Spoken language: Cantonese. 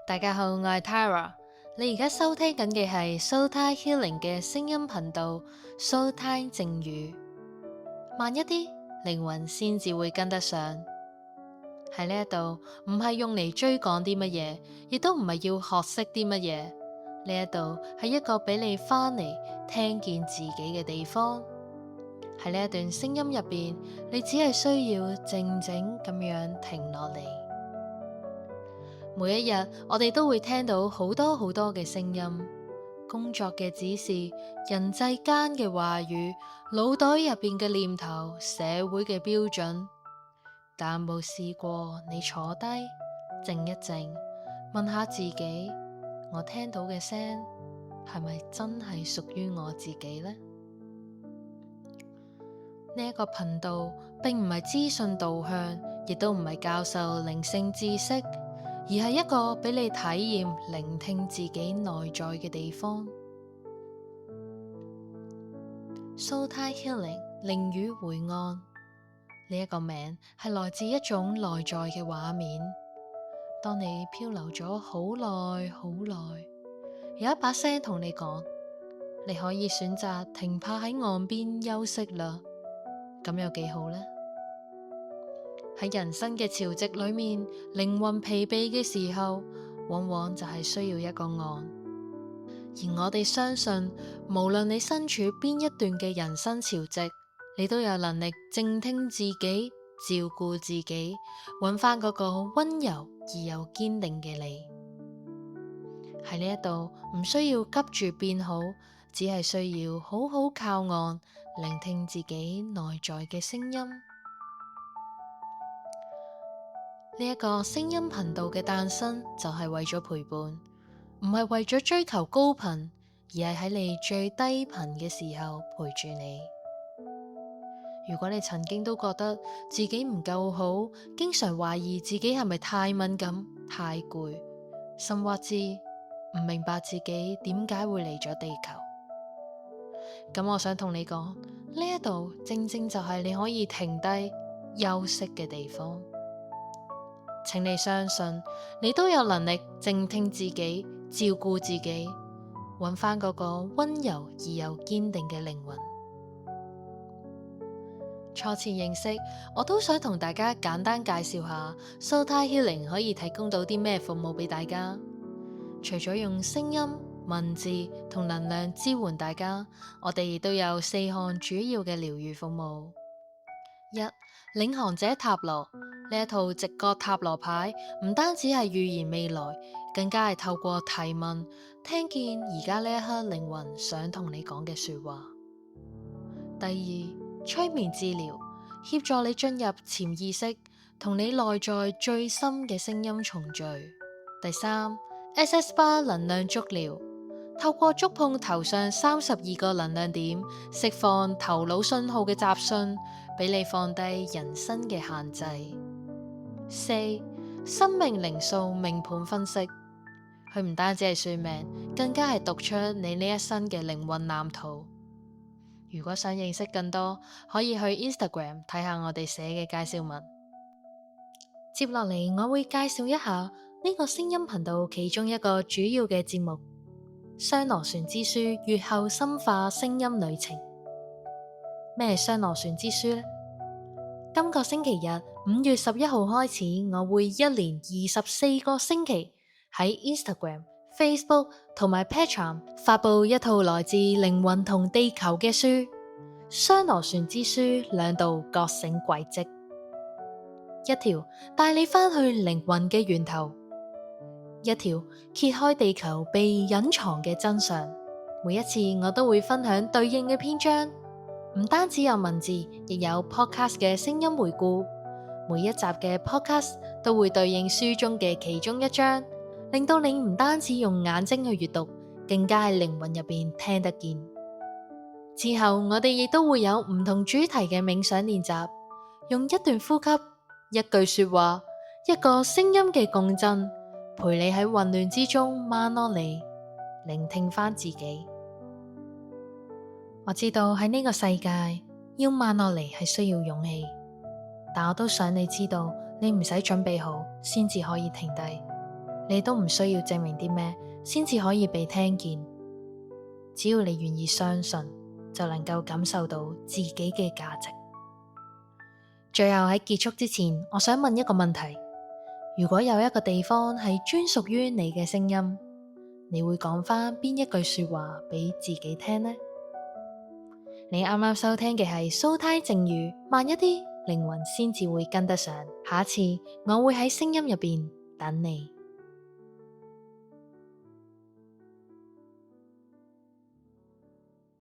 大家好，我係 Tara， 你而家收聽緊嘅係 Soul Time Healing 嘅聲音頻道 Soul Time 靜語。慢一啲，靈魂先至會跟得上。喺呢一度唔係用嚟追趕啲乜嘢，亦都唔係要學識啲乜嘢。呢一度係一個俾你返嚟聽見自己嘅地方。喺呢一段聲音入邊，你只係需要靜靜咁樣停落嚟。每一日，我哋都會聽到好多嘅聲音，工作嘅指示，人際間嘅話語，腦袋入邊嘅念頭，社會嘅標準。但冇試過你坐低靜一靜，問下自己，我聽到嘅聲係咪真係屬於我自己呢？呢一個頻道並唔係資訊導向，亦都唔係教授靈性知識，而係一個俾你體驗聆聽自己內在嘅地方。Soul Time Healing 靈語回岸，呢一個名係來自一種內在嘅畫面。當你漂流咗好耐，有一把聲同你講，你可以選擇停泊喺岸邊休息啦。咁有幾好呢？喺人生嘅潮汐裏面，靈魂疲憊嘅時候，往往就係需要一個岸。而我哋相信，無論你身處邊一段嘅人生潮汐，你都有能力靜聽自己，照顧自己，揾翻嗰個溫柔而又堅定嘅你。喺呢一度唔需要急住變好，只係需要好好靠岸，聆聽自己內在嘅聲音。呢一個聲音頻道嘅誕生就係為咗陪伴，唔係為咗追求高頻，而係喺你最低頻嘅時候陪住你。如果你曾經都覺得自己唔夠好，經常懷疑自己係咪太敏感、太攰，甚或至唔明白自己點解會嚟咗地球，咁我想同你講，呢一度正正就係你可以停低休息嘅地方。請你相信，你都有能力靜聽自己，照顧自己，揾翻嗰個溫柔而又堅定嘅靈魂。初次認識，我都想同大家簡單介紹下 Soul Time Healing 可以提供到啲咩服務俾大家。除咗用聲音、文字同能量支援大家，我哋亦都有4項主要嘅療癒服務。1. 領航者塔羅，呢一套直覺塔羅牌，唔單止係預言未來，更加係透過提問，聽見而家呢一刻靈魂想同你講嘅說話。第2，催眠治療，協助你進入潛意識，同你內在最深嘅聲音重聚。第3，SS Bar 能量觸療，透過觸碰頭上32個能量點，釋放頭腦信號嘅雜訊，俾你放低人生嘅限制。4. 生命靈數命盤分析，佢唔單止係算命，更加係讀出你呢一生嘅靈魂藍圖。如果想認識更多，可以去 Instagram 睇下我哋寫嘅介紹文。接落嚟，我會介紹一下呢個聲音頻道其中一個主要嘅節目——雙螺旋之書月後深化聲音旅程。咩係雙螺旋之書呢？今個星期日5月11號開始，我會一連24個星期喺 Instagram、Facebook 同埋 Patreon 發佈一套來自靈魂同地球嘅書，雙螺旋之書2道覺醒軌跡，一條帶你返去靈魂嘅源頭，一條揭開地球被隱藏嘅真相。每一次我都會分享對應嘅篇章，唔單止有文字，亦有 podcast 嘅聲音回顧。每一集嘅 podcast 都會對應書中嘅其中一章，令到你唔單止用眼睛去閱讀，更加喺靈魂入邊聽得見。之後我哋亦都會有唔同主題嘅冥想練習，用一段呼吸、一句說話、一個聲音嘅共振，陪你喺混亂之中慢落嚟，聆聽翻自己。我知道喺呢個世界要慢落嚟係需要勇氣，但我都想你知道，你唔使準備好先至可以停低。你都唔需要證明啲咩，先至可以被聽見。只要你願意相信，就能夠感受到自己嘅價值。最後喺結束之前，我想問一個問題：如果有一個地方係專屬於你嘅聲音，你會講返邊一句說話俾自己聽呢？你啱啱收聽嘅係蘇胎靜語，慢一啲，靈魂先至會跟得上。下一次我會喺聲音入邊等你。